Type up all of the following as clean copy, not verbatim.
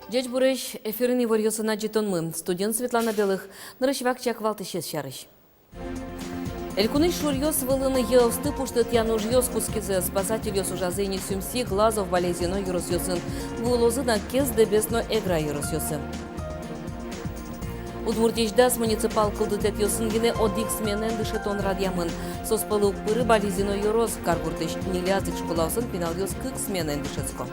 Дядь Бурыш, эфирный варьёсы на мы. Студент Светлана Белых, наращивак чак валтышес шарыш. Элькуны шурьёс вылыны еосты пуштет януж ёс кускизе спасатель ёс ужазыни сюмси глазов болезино юрос ёсын. Вулозы на кез дебесно эгра юрос ёсын. Удмуртеждас муниципал кылдытет ёсынгене одик сменен дышетон радиамын. Соспылы укпыры болезино юрос каргуртыш нелязык школаусын пенал ёс кык сменен дышецко.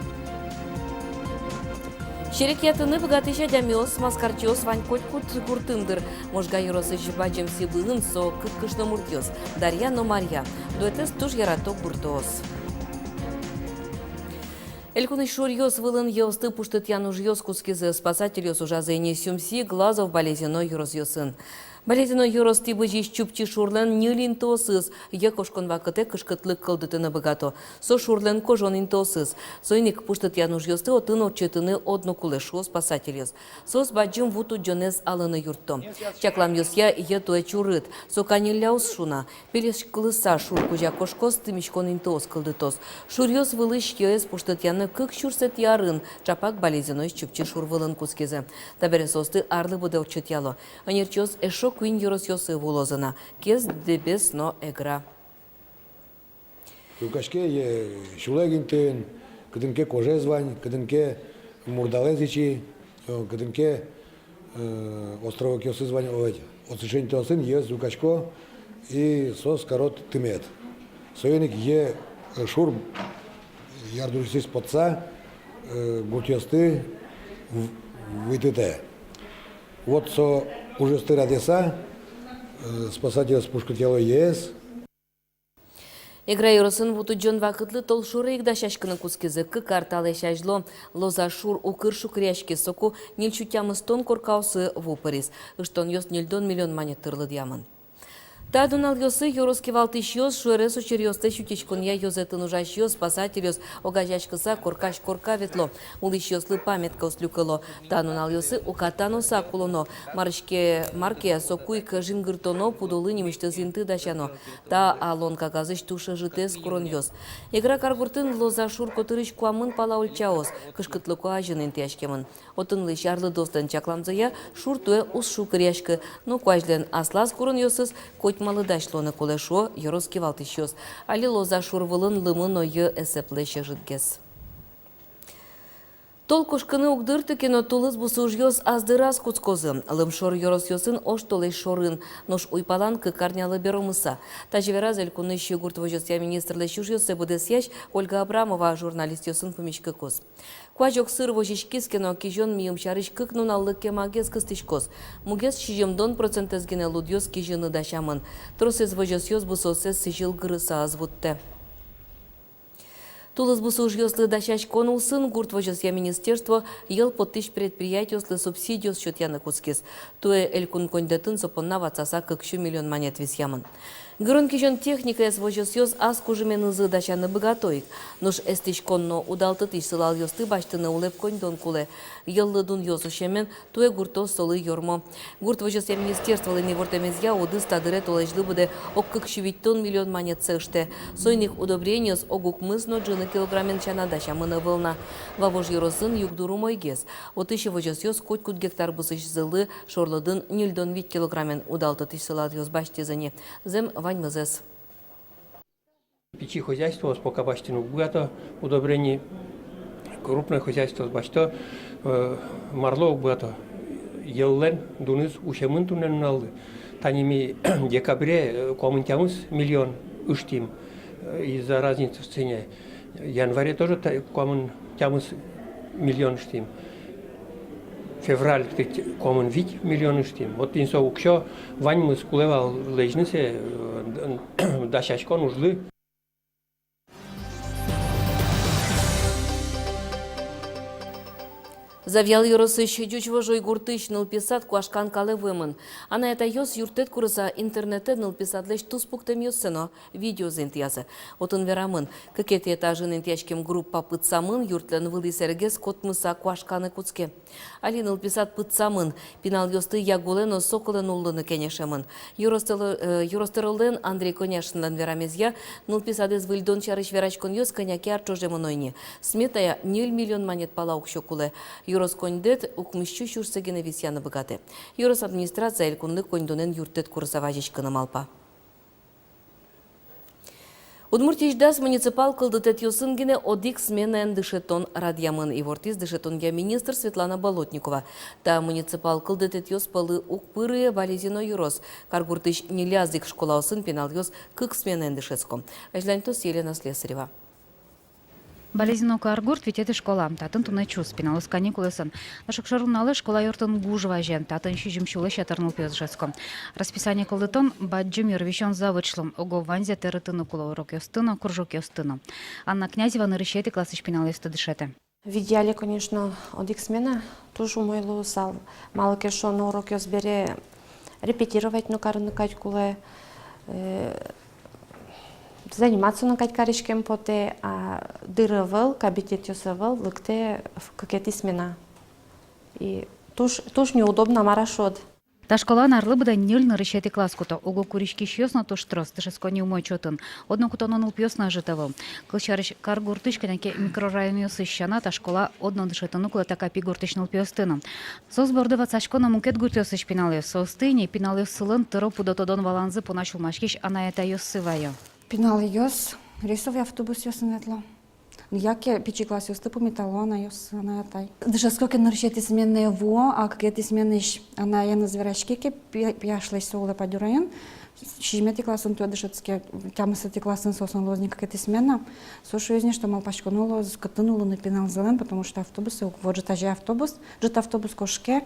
Шерекетыны богатыша дямёс, маскарчёс, ванькотькут гуртындыр. Можга юросы жибаджем сибылын со кыткышны муртёс. Дарья но Марья. Дуэтес туж яраток буртоос. Элькуны шурьёс вылын еосты пуштыт януж ёс кускизы спасатель ёс ужазыне сюмси глазов болезино юрос ёсын. Болезино юрос тибы жиш чупчи шурлен нилин тоосыз, екошкон вакыте кышкытлык кылдытыны богато. Со шурлен кожонин тоосыз. Сойник пуштыт януж ёсты отын отчетыны одно кулешо спасатель ёс. Сос баджым вуту джонез алыны юртто. Чаклам ёсья етуэ чурыт. Со канилляус шуна. Пелеш кылыса шур кужа кошкос тымишконин тоос кылдытос. Шурьёс вылыш ёс пуштыт яны кык шурсет ярын. Чапак болезино чупчи шур вылын кускезе. Табере состы арлы буде отчет яло. Анерчёс эшок Куин юрос ёсы вулозына. Кез дебес но эгра. Юкашке шулегинтен, кыдынке кожезвань, кыдынке мурдалезичи, кыдынке островок ёсы звань овать. Отсышень тосын ез юкашко и сос корот тымет. Соеник шур ярдурсис подца гуртёсты вытыте. Вот со уже стыра деса, спасатель с пушкотело ЕС. Эгра юросын вуту джон вакытлы тол шуры игда шашкыны кускизы карталы шажло лоза шур укыр шукряшки соку нильчутямыстон коркаусы вупарис. Ыштон ёс нильдон миллион манет тырлы дьямын. Тадунал ёсы юроски валтыш ёс шуэресу черёсты шутичкунья ёзетін ужаш ёс спасатель ёс огажашкыса коркаш корка ветло. Улыш ёслы памятка услюкыло. Тадунал ёсы укатано сакулоно. Марышке марке сокуйк жингыртоно пудолы немишты зинты дашано. Та алон кагазыш туша житес курон ёс. Игра каргуртын лоза шур котырыш куамын пала ульчаос. Кышкытлы куажынын тяшкемын. Отынлы шарлы достан чакламзая шур туэ ус шукыряшкы. Но куажлен аслас курон ёсыз малыдашлоны колешо юроски валтыш. Али лоза шурвылын лымын ойы эсеплеше житгес. Толкушкыны угдырты кено тулыз бусуж ёс аздырас куцкозы. Лымшор юрос ёсын ош толеш шорын. Нош уйпалан кыкарнялы беромыса. Тажевераз элькуны щегурт вожосья министрлы щуж ёсы будесящ Ольга Абрамова журналист ёсын помещка коз. Куажок сыр вожишкис кено кижон миым шарыш кыкнуналлы кемагез кыстышкоз. Мугез шижемдон процентезгене лудьёс кижыны дашамын. Тросез вожос ёс бусосез сижил гырыса азвутте. Тулыз бусуж ёслы дашаш конулсын гурт вожосья министерство ел подтыш предприятиёслы субсидио с счет яны кускис. Туэ элькун кондетін сопонна вацаса кыкшу миллион монет висямын. Грон кижон техника эс вожосьёс аз кужымен ызы дашаны богатоик. Нуш эстиш конно удалты тиш сылал ёсты баштыны улеп кондон куле. Еллы дун ёсу шемен туэ гурто солы ёрмо. Гурт вожосья министерство лыни вортемезья уды стадыре толежлы буде ок кыкшу виттон миллион монет цыште. Сойник удобрениёс огук мысно джины килограммен чанадаща мына вылна. Вавож юросын югдуру мойгез. Отышы вожосьёс котькут гектар бусыш зылы шорлыдын нильдон вит килограммен удалты тиш сылал ёс баштезыне. Зем Вань Мазес. Печи хозяйство с пока баштину богато удобрений. Крупное хозяйство с башто марло богато. Еллен дуныз ушемын тунен налды. Таними декабре комментямыз миллион уштим из-за разницы в цене. Январе тоже комментямыз миллион штим. Февраль коммун вить миллион штим. Вот инсо укшо вань мы скулевал лежнице дашашкон ужлы. Завял юросы щедюч вожой гуртыш нылписат куашкан калы вымын. Ана это ёс юртет курыса интернете нылписат леш туспуктем ёссено видео зентиясы. Отын верамын. Кыкети этажын интяшкем группа пытсамын юртлен вылы сергес котмыса куашканы куцке. Али нылписат пытсамын. Пинал ёсты ягулено соколен уллыны кенешемын. Юростырылден Андрей Коняшындан верамезья нылписадез выльдон чарыш верачкон ёс коняки арчожемын ойни. Сметая 0 миллион монет палаук щокулы. юрос кондет укмыщу шурсегене висяны быгаты. Юрос администрация элькунлы кондонен юртет курсава жешканы малпа. Удмуртиjdас муниципал кылдытет юсынгене одик смена дышетон радиамын ивортиз дышетонге министр Светлана Болотникова. Та муниципал кылдытет юс палы укпырые вализино юрос. Каргуртыш нелязик школаусын пенал юс кык смена дышецком. Ажлянтос Елена Слесарева. Болезненно каргурт ведь это школа. Татын тунай чус пиналыс каникулысын. Нашек шаруналы школа юртын гужва жен. Татын щижимчулы шатырнул пьез жеском. Расписание колдытон баджим юрвищен завычлым. Ого ванзе терытыны кула урок ёстына, кружок ёстына. Анна Князева на рышете классы шпинал ёсты дышете. В идеале, конечно, одик смена тоже мой лусал. Мало кешо на урок ёсбере репетировать, но карны катькуле. Заниматься на катькаришкем поте, а дырывал, кабинет юсывал, лыкте в какие-то смена. И туж неудобно марашот. Та школа нарлы буда нёль на рышете класс куто. Ого куришки щёсно то штрос, тышеско не умой чотын. Одно куто нонул пьёсно житовал. Кылчарыш каргуртышка наке микрорайон ёсыщана, та школа одно дышетыну кула така пигуртышнул пьёстыны. Сос бордыва цашкона мукет гуртёсыш пиналё. Состыни пиналё сылын тыро пудотодон валанзы понашул машкиш, ана это ёсывайо. Пинал йос, рейсовый автобус йос нетло. Яке пичи класс йос типу металлона йос на этой. Даже сколько нарушите сменные во, а какие-то сменные она я на зверашки пьяшли солы по дюраен. Шимети классон то дышецке, тямысати классон сосан лозник какая-то смена. Слушаю из нее, что мал пашконуло, скотынуло на пинал зелен, потому что автобусы, вот же тажи автобус, жит автобус кошке,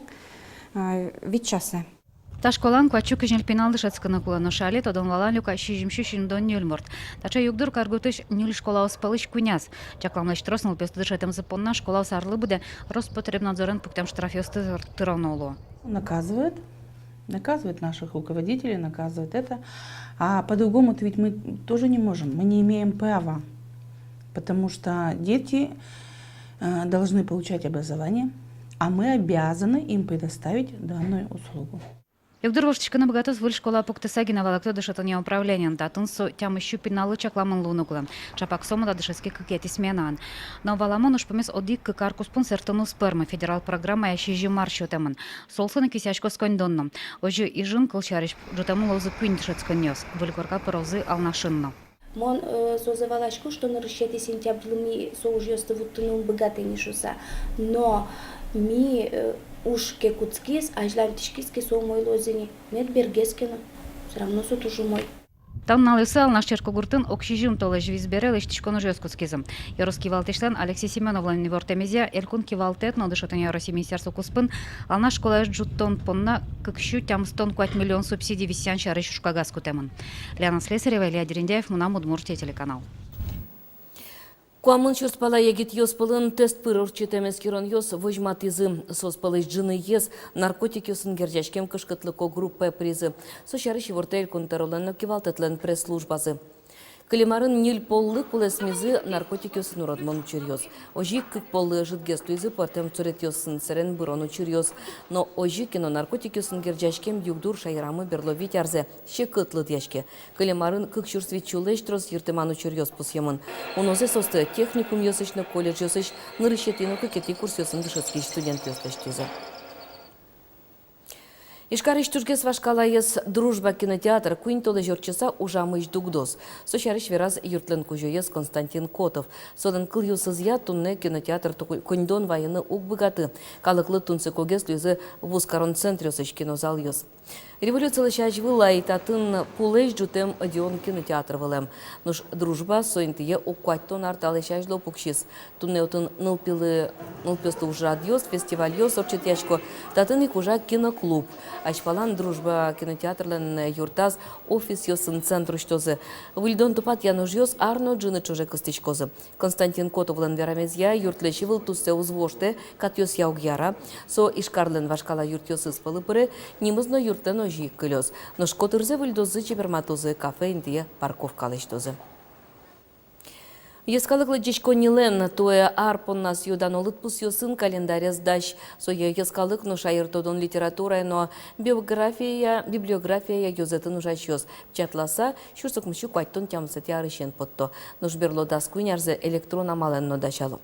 вид часы. Та школан квачук жнел пинал дышецканы кула, но шалет одон валан люка щижимщу шиндон нюльморт. Тача югдур каргутыш нюль школа успалыш куняс. Чакламлыш троснул пёс дышетем запонна, школа сарлы буде, Роспотребнадзорен пуктем штрафёсты тыронуло. Наказывает наших руководителей, наказывает это. А по-другому-то ведь мы тоже не можем, мы не имеем права. Потому что дети должны получать образование, а мы обязаны им предоставить данную услугу. Югдур вовчиканы богатос выль школа пуктысагина валакто дышетоне управлением. Татын со тям ищу пиналы чакламын лунуглым. Чапак сома дышески какети сменан. Но валамон уж помес одик каркус пунсертону спермы федерал программа ящижи маршо темын. Солсыны кисячко скондонном. Ожи и жин кылчариш жутаму лозы кюнь дышецконёс. Вылькорка порозы алнашинно. Мон созывалашку, что на расчете сентябрьми соужьёсты вуттыну богатый нишуса. Но ми уж кекуцкис, а жлантишкиски со мой лозини. Нет бергескина. Все равно со тоже мой. Там налысал наш черкогуртын окшижим толыш визберелыш тишкону жёскуцкизм. Яроски валтешлен Алексей Семеновлан невортемезия элькун кивалтет но дышотын Яроси министерство куспын. Ал наш школа жуттон понна кыкщу тямстон 4 миллион субсидий висян шары шушкагаз кутемын. Лена Слесарева, Илья Дерендяев, Мунам Удмуртия телеканал. Куамын чуспала егит йоспылын тест пырыр читемес кирон йос вожматизы соспалыш джины ес наркотики сын герджачкем кышкытлыко группа призы. Сошары шивортель контролен кивалтетлен пресс-службазы. Калимарын нил поллы кулесмизы наркотики сын уродмон чурьез. Ожи кык поллы житгестуизы портем цуретьез сын сырен бурону чурьез. Но ожи кино наркотики сын герджачкем югдур шайрамы берловить арзе щекытлы дьяшке. Калимарын кык чурсвит чулеш трос ертеману чурьез пусьемын. Унозе состы техникум йосычны колледж йосыч нырыщетину кыкети курс йосын дышецкий студент йостештизы. Ишкарыш тургес вашкалайыз дружба кинотеатр куин толы жорчыса ужамыш дугдос. Сошарыш вераз юртлен кужоез Константин Котов. Содан кыл юсызя тунне кинотеатр кундон вайыны угбыгаты. Калыклы тунсы когес люзы вузкарон центрёсыш кинозал юз. Революциялы шажвылай татын пулеш жутем одион кинотеатр вылем. Нуш дружба соинтие окуаттон арталы шажло пукшис. Тунне отын нылпёсты уж радиос, фестиваль йос орчетячко. Татын икужа киноклуб. Ачпалан дружба кинотеатрлен юртаз офис йосын центру штозы. Вильдон тупат януж йос арно джины чуже костичкозы. Константин Котовлен верамезья юртлеши выл туссе узвоште кат йос яугяра. Со ишкарлен вашкала юрт йосы спалы пыры нимызно юртен ожи кылёс. Но шкотырзе вильдозы чеперматозы кафе интие парковкалыш тозы. Ескалыклы жешко нилен, тое арпон нас юдан олыт пус йосын календаря сдащ. Сое ескалык но шайыртодон литература, но библиография йозетін ужач йоз. Чатласа, шурсық мышу куайттон тямсыти арышен потто. Нуш берло даскуин арзе электрон амален но дачало.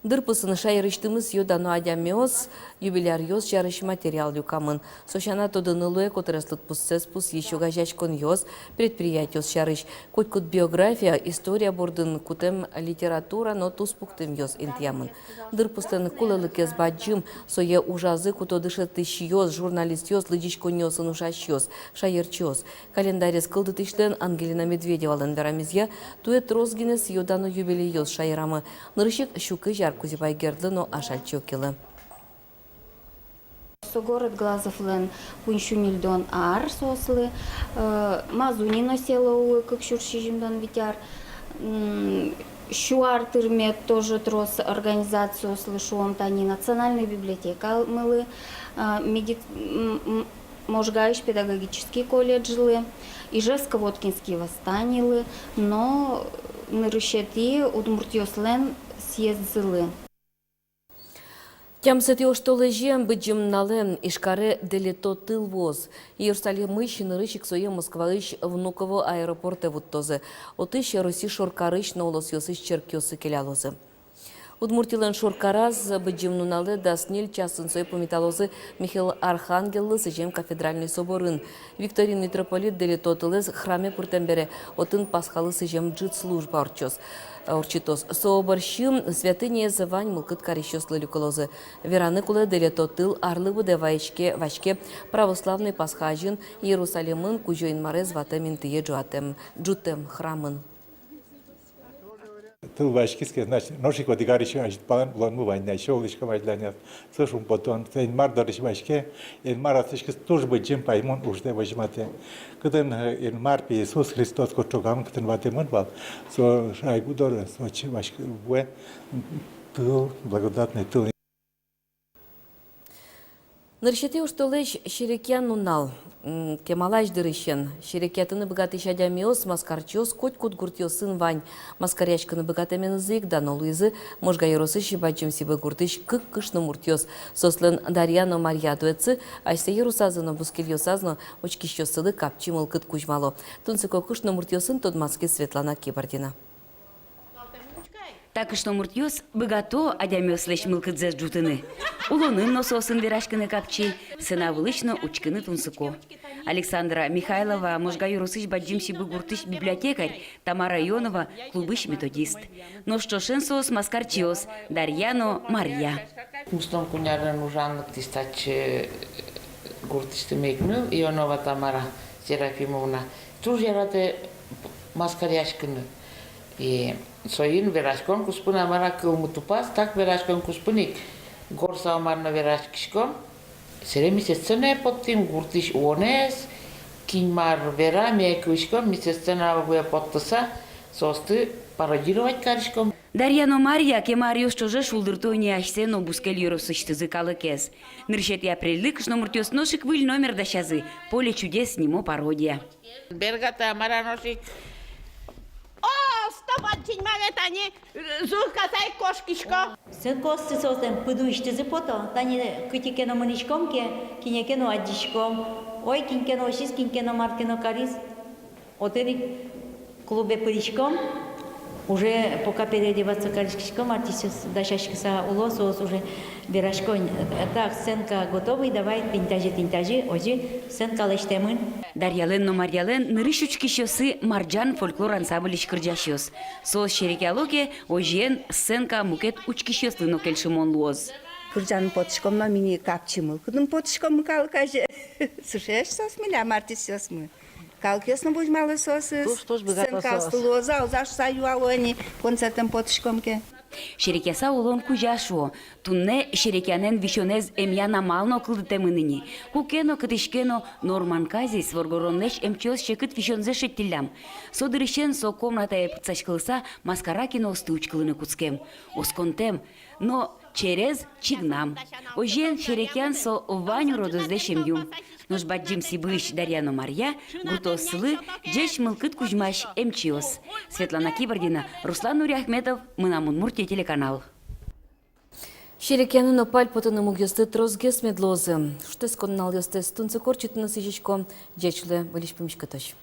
Дырпысын шайрыштымыз йодану адямиоз, юбиляриоз жарыш материал юкамын. Сошана тодынылуэ котреслыт пуссес пус еще гажачкон йоз, предприятиоз шарыш. Котькут биография, история бордын кутем литература, но туспуктым йоз интьямын. Дырпыстын кулылыкез баджым, сое ужазы кутодышет тыш йоз, журналист йоз, лыдичкон йозын ушаш йоз, шайырчоз. Календарес кылды тышлен Ангелина Медведева лендерамизге, тует розгинес йодану юбилей йоз шайрамы. Нырышик щукы жар кузибай гердлыно ашальчокилы. Город Глазовлен пуншунильдон ар сослы, Мазунино село как шуршижимдон витяр, Шуар тырмет тоже трос организацию слышом тани национальная библиотека мылы, Можгаиш педагогический колледжлы, Ижевско-Воткинский восстанилы, но нырышети удмуртьослен съездзылы. Тямсет йоштолы жем быджым нален ишкаре делето тыл воз. Иерусалим ищен рычик сое Москвалыш Внуково аэропорте вуттозы. Отыш Руси шоркарыш наулос йосыш черкёсы келялозы. Удмуртилен шоркараз быджым нунале даснил часын сое помиталозы Михаил Архангеллы сыжем кафедральный соборын. Викторин митрополит делето тылез храме пуртембере отын пасхалы сыжем джит служба орчос. Орчитос сооборщим святыне завань мылкыт карищослы люколозы. Вераны кулы делето тыл арлыбы девайчке вачке православный пасхажин Иерусалимын кужойн марез ватемин тые джутем храмын. Тыл вачкиске, значит, ношик одигарищ ажитпалан бланму вайна, еще уличка вайдлянят, слышим потом, энмар дарыш вачке, энмар атышкис тоже бы джем паймон ужде вajmate. Кытын энмар пи Иисус Христос кочогам кытын ватемон вал, со шайгудор, со че вачке буэ, тыл, благодатный тыл. Ныршете уштолыш шерекян нунал, кемалаш дырыщен, шерекятыны богатыш адямиос, маскарчос, котькут гуртьосын вань, маскарячканы богатамен зык, дано луизы, можга еросы шибачым сибы гуртыш кык кышны муртьос, сослен Дарьяно Марья дуэцы, айсе ерусазыно бускельосазно, очкищосылы капчимыл кыт кужмало. Тунсыко кышны муртьосын тодмаски Светлана Кибардина. Так что муртьёс богато адямёс лещ мылкыдзэс джутыны. Улонын нососын верашкыны капчи, сына вылычно учкыны тунсыко. Александра Михайлова, можга юрусыш баджимси бугуртыш библиотекарь, Тамара Ионова, клубыш методист. Но что шенсос маскарчиос, Дарьяно Марья. Мустон кунярын ужанлык тистач гуртышты мекну, Ионова Тамара Серафимовна. Туж ярате маскаряшкыны. И соин верашкон куспuna мара кылмутупас, так верашкон куспуник горса омарно верашкишкон. Сере мисецene поттим гуртиш онес, кинмар вера мекушкон, мисецена вуя поттыса, состы пародировать каришкон. Дарьяно Марья, кемариос чоже шулдыртойни ашсен обускел юросычты зыкалы кез. Ныршет я прилык, что муртёс ношик выль номер дащазы. Поле чудес немо пародия. Бергата мара ношик. Стопанчень маветани, зуркасай кошкишко. Sen kosti sosem pıdu iştizi poto, tani kütikeno mınişkomke, kinekeno adişkom, oy kinkeno şiz kinkeno markeno karis, oteri клубе пыришком, уже пока переодеваться каришком, артисус дашашкиса улосос уже верашкон. Так, сценка готовый, давай тинтажи, ожи, сценка лештемын. Дарьялен но Марьялен нырышучкищосы Марджан фольклор ансамбль ишкырджащос. Сос шерекиалоге ожен сценка мукет учкищослыно келшимон луоз. Кырджан потышкомна мини капчимыл. Кыдым потышком калкаже. Слушаешь, сос миля мартисос мы. Калкесно будь мало сосы. Сценка стулоза, заш саю алони концертом потышкомке. Шерекяса улон кужашо, тунне шерекянен вишонез эмьяна мално кылдытемыныни. Кукено кытышкено норманкази своргороннеш эмчос шекыт вишонзе шеттилям. Содырышен со комната епцачкылса маскара кино стучкылыны куцкем. Осконтем, но через чигнам. Ожен шерекян со ваню родоздешем юм. Нож баджим сибыш Дарьяно Марья, гуртослы, джеш мылкыт кужмаш эмчиос. Светлана Кибардина, Руслан Нуриахметов, Мынамун Муртия телеканал. Шерекянын опаль потыны мугёсты трозгес медлозы. Штес коннал ёстес тунцы корчитыны сыжичко, джечле вылишпимшкатош.